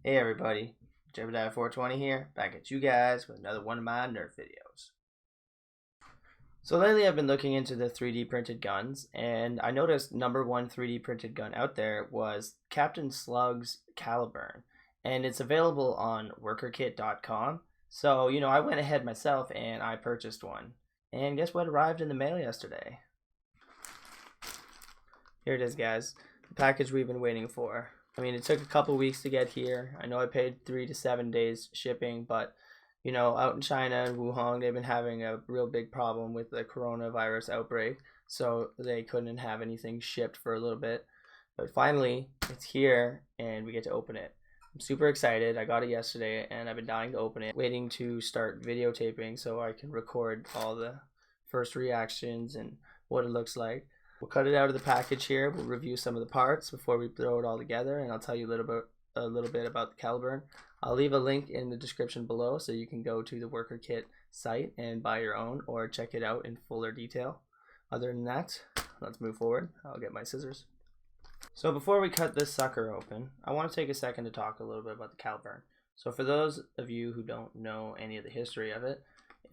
Hey everybody, Jebediah420 here, back at you guys with another one of my Nerf videos. So lately I've been looking into the 3D printed guns, and I noticed number one 3D printed gun out there was Captain Slug's Caliburn, and it's available on workerkit.com. So, I went ahead myself and I purchased one. And guess what arrived in the mail yesterday? Here it is, guys, the package we've been waiting for. I mean, it took a couple weeks to get here. I know I paid 3 to 7 days shipping, but out in China and Wuhong, they've been having a real big problem with the coronavirus outbreak, so they couldn't have anything shipped for a little bit. But finally, it's here and we get to open it. I'm super excited. I got it yesterday and I've been dying to open it, waiting to start videotaping so I can record all the first reactions and what it looks like. We'll cut it out of the package here. We'll review some of the parts before we throw it all together, and I'll tell you a little bit about the Caliburn. I'll leave a link in the description below so you can go to the Worker Kit site and buy your own or check it out in fuller detail. Other than that, let's move forward. I'll get my scissors. So before we cut this sucker open, I want to take a second to talk a little bit about the Caliburn. So for those of you who don't know any of the history of it,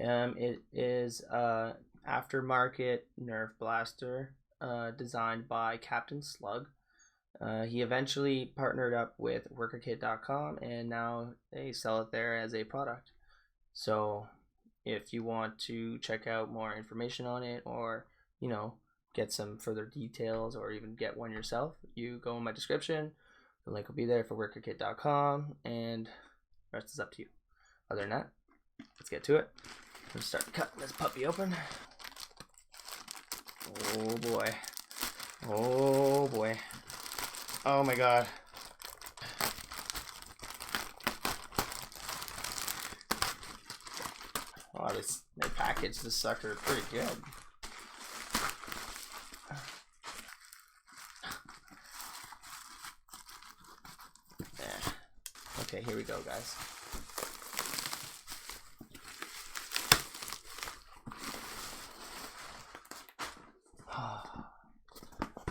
it is an aftermarket Nerf blaster designed by Captain Slug. He eventually partnered up with workerkit.com and now they sell it there as a product. So if you want to check out more information on it, or get some further details, or even get one yourself, you go in my description. The link will be there for workerkit.com, and the rest is up to you. Other than that, let's get to it. Let's start cutting this puppy open. Oh boy. Oh boy. Oh my god. Oh, they packaged this sucker pretty good. Yeah. Okay, here we go, guys.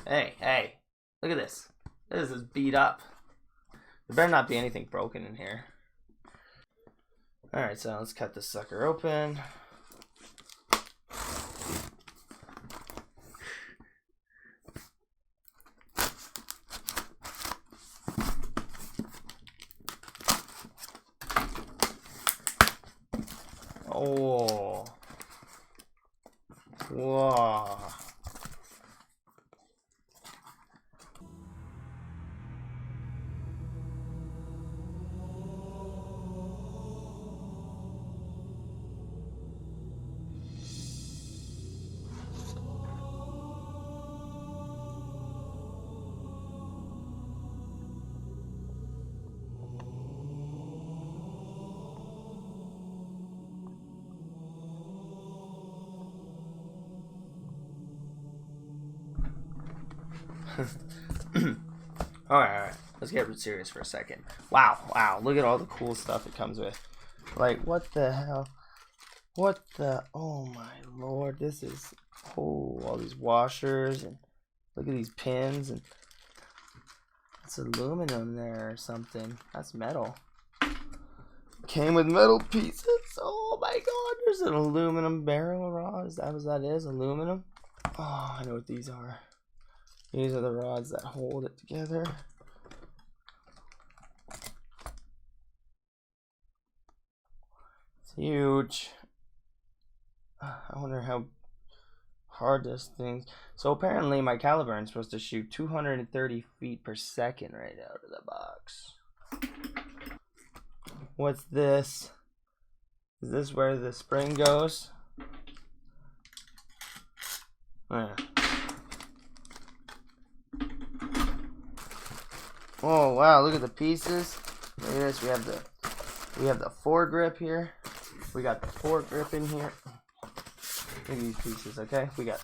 Hey, look at this. This is beat up. There better not be anything broken in here. Alright, so let's cut this sucker open. Oh. Whoa. Alright, let's get serious for a second. Wow, look at all the cool stuff it comes with. Like, what the hell? Oh my lord, this is, all these washers, and look at these pins, and it's aluminum there or something. That's metal. Came with metal pieces. Oh my god, there's an aluminum barrel rod. Is that what that is? Aluminum? Oh, I know what these are. These are the rods that hold it together. It's huge. I wonder how hard this thing. So apparently my Caliburn is supposed to shoot 230 feet per second right out of the box. What's this? Is this where the spring goes? Yeah. Oh wow, look at the pieces. Look at this. We have the foregrip here. We got the foregrip in here. Look at these pieces, okay? We got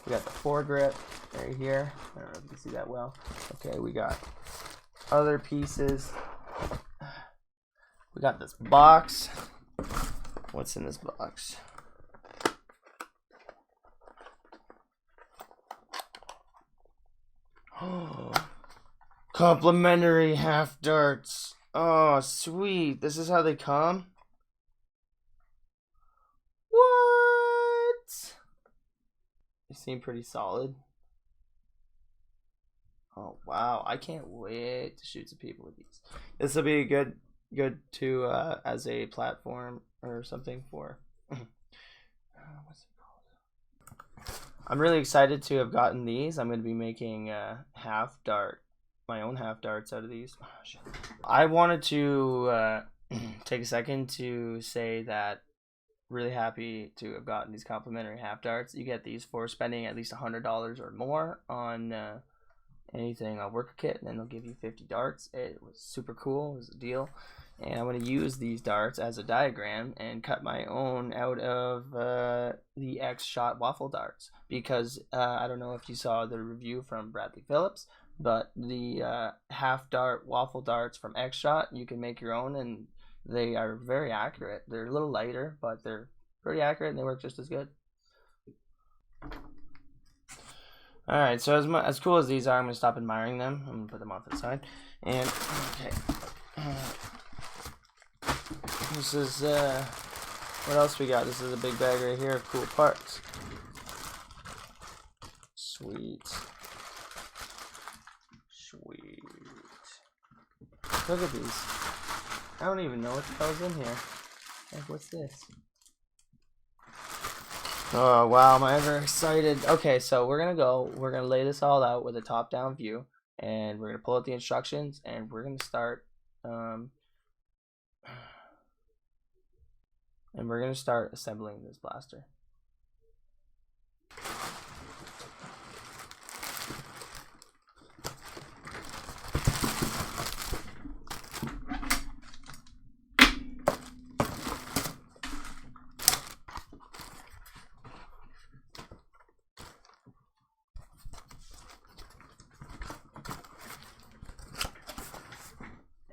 the foregrip right here. I don't know if you can see that well. Okay, we got other pieces. We got this box. What's in this box? Complimentary half darts. Oh, sweet. This is how they come? What? They seem pretty solid. Oh, wow. I can't wait to shoot some people with these. This will be good to as a platform or something for what's it called? I'm really excited to have gotten these. I'm going to be making my own half darts out of these. Oh, shit. I wanted to take a second to say that really happy to have gotten these complimentary half darts. You get these for spending at least $100 or more on anything on worker kit, and then they'll give you 50 darts. It was super cool. It was a deal. And I'm going to use these darts as a diagram and cut my own out of the X-Shot waffle darts, because I don't know if you saw the review from Bradley Phillips, but the half dart waffle darts from X-Shot, you can make your own, and they are very accurate. They're a little lighter, but they're pretty accurate, and they work just as good. Alright, so as cool as these are, I'm going to stop admiring them. I'm going to put them off to the side. And, okay. This is, what else we got? This is a big bag right here of cool parts. Sweet. Sweet. Look at these. I don't even know what the hell's in here. Like, what's this? Oh, wow, am I ever excited. Okay, so we're gonna lay this all out with a top-down view, and we're gonna pull out the instructions, and we're gonna start assembling this blaster.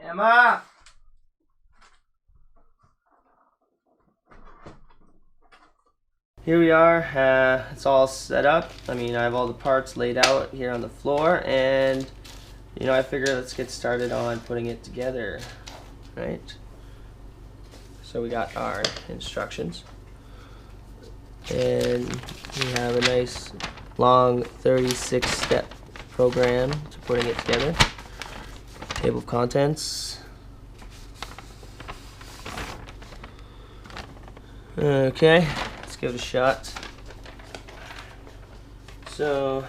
Emma! Here we are. It's all set up. I mean, I have all the parts laid out here on the floor, and you know, I figure let's get started on putting it together, right? So we got our instructions, and we have a nice long 36-step program to putting it together. Table of contents. Okay, let's give it a shot. So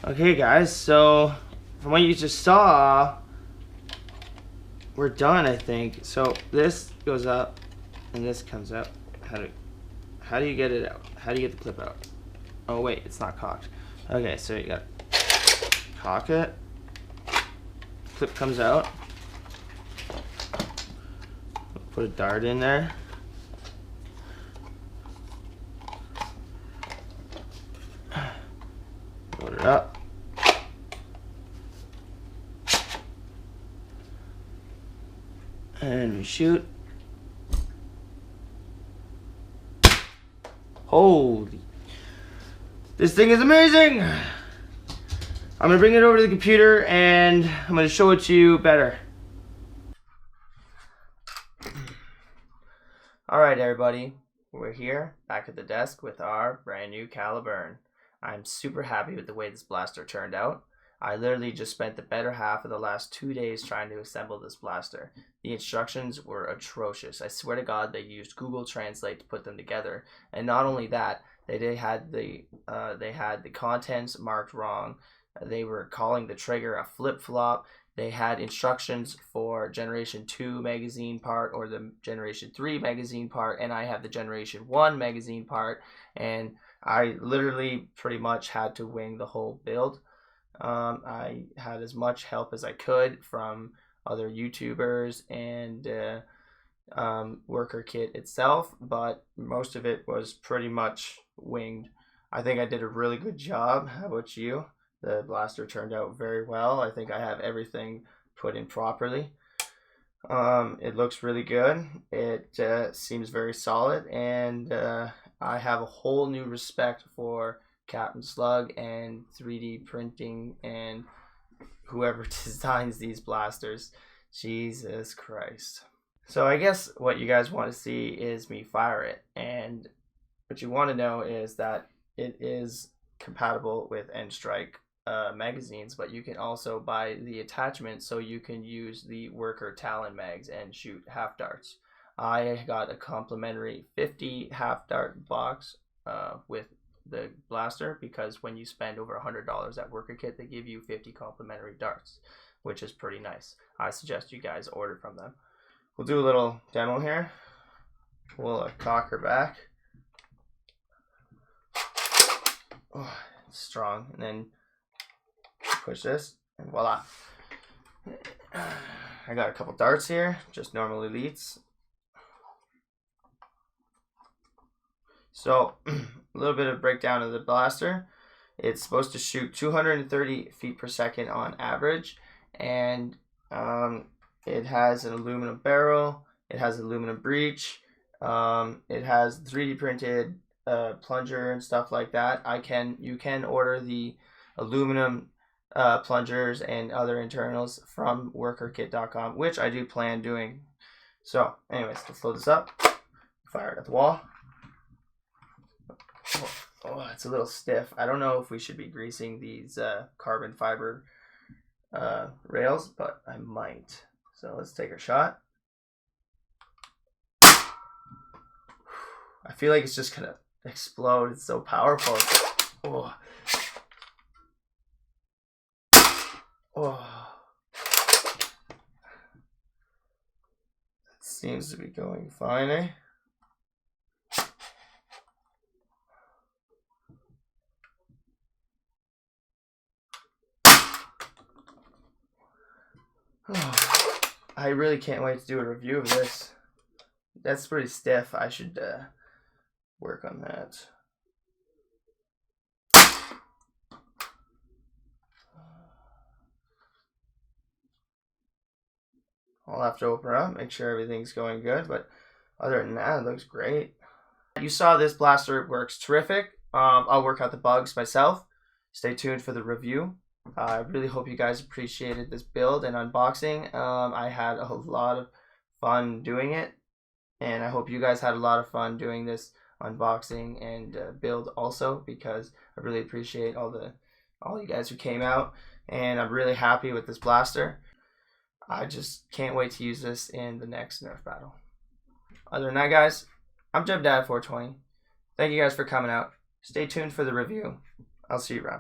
Okay guys, so from what you just saw, we're done, I think. So this goes up and this comes out. How do you get it out? How do you get the clip out? Oh wait, it's not cocked. Okay, so you got cock it. Clip comes out. Put a dart in there. Load it up. And we shoot. Holy. This thing is amazing! I'm gonna bring it over to the computer and I'm gonna show it to you better. Alright everybody, we're here back at the desk with our brand new Caliburn. I'm super happy with the way this blaster turned out. I literally just spent the better half of the last 2 days trying to assemble this blaster. The instructions were atrocious. I swear to God they used Google Translate to put them together. And not only that, they had the contents marked wrong. They were calling the trigger a flip-flop. They had instructions for Generation 2 magazine part or the Generation 3 magazine part, and I have the Generation 1 magazine part, and I literally pretty much had to wing the whole build. I had as much help as I could from other YouTubers and Worker Kit itself, but most of it was pretty much winged. I think I did a really good job. How about you? The blaster turned out very well. I think I have everything put in properly. It looks really good. It seems very solid, and I have a whole new respect for Captain Slug and 3D printing and whoever designs these blasters. Jesus Christ. So I guess what you guys want to see is me fire it, and what you want to know is that it is compatible with N-Strike magazines, but you can also buy the attachment so you can use the Worker Talon mags and shoot half darts. I got a complimentary 50 half dart box with the blaster, because when you spend over $100 at Worker Kit, they give you 50 complimentary darts, which is pretty nice. I suggest you guys order from them. We'll do a little demo here. We'll cock her back. Oh, it's strong. And then push this, and voila. I got a couple darts here, just normal elites. So, a little bit of breakdown of the blaster. It's supposed to shoot 230 feet per second on average, and it has an aluminum barrel, it has aluminum breech, it has 3D printed plunger and stuff like that. You can order the aluminum plungers and other internals from workerkit.com, which I do plan doing. So anyways, let's load this up, fire it at the wall. Oh, it's a little stiff. I don't know if we should be greasing these carbon fiber rails, but I might. So let's take a shot. I feel like it's just gonna explode. It's so powerful. Oh. Oh. It seems to be going fine, eh? Oh, I really can't wait to do a review of this. That's pretty stiff. I should work on that. I'll have to open her up, make sure everything's going good, but other than that, it looks great. You saw this blaster works terrific. I'll work out the bugs myself. Stay tuned for the review. I really hope you guys appreciated this build and unboxing. I had a lot of fun doing it, and I hope you guys had a lot of fun doing this unboxing and build also, because I really appreciate all you guys who came out, and I'm really happy with this blaster. I just can't wait to use this in the next Nerf battle. Other than that, guys, I'm JebDad420. Thank you guys for coming out. Stay tuned for the review. I'll see you around.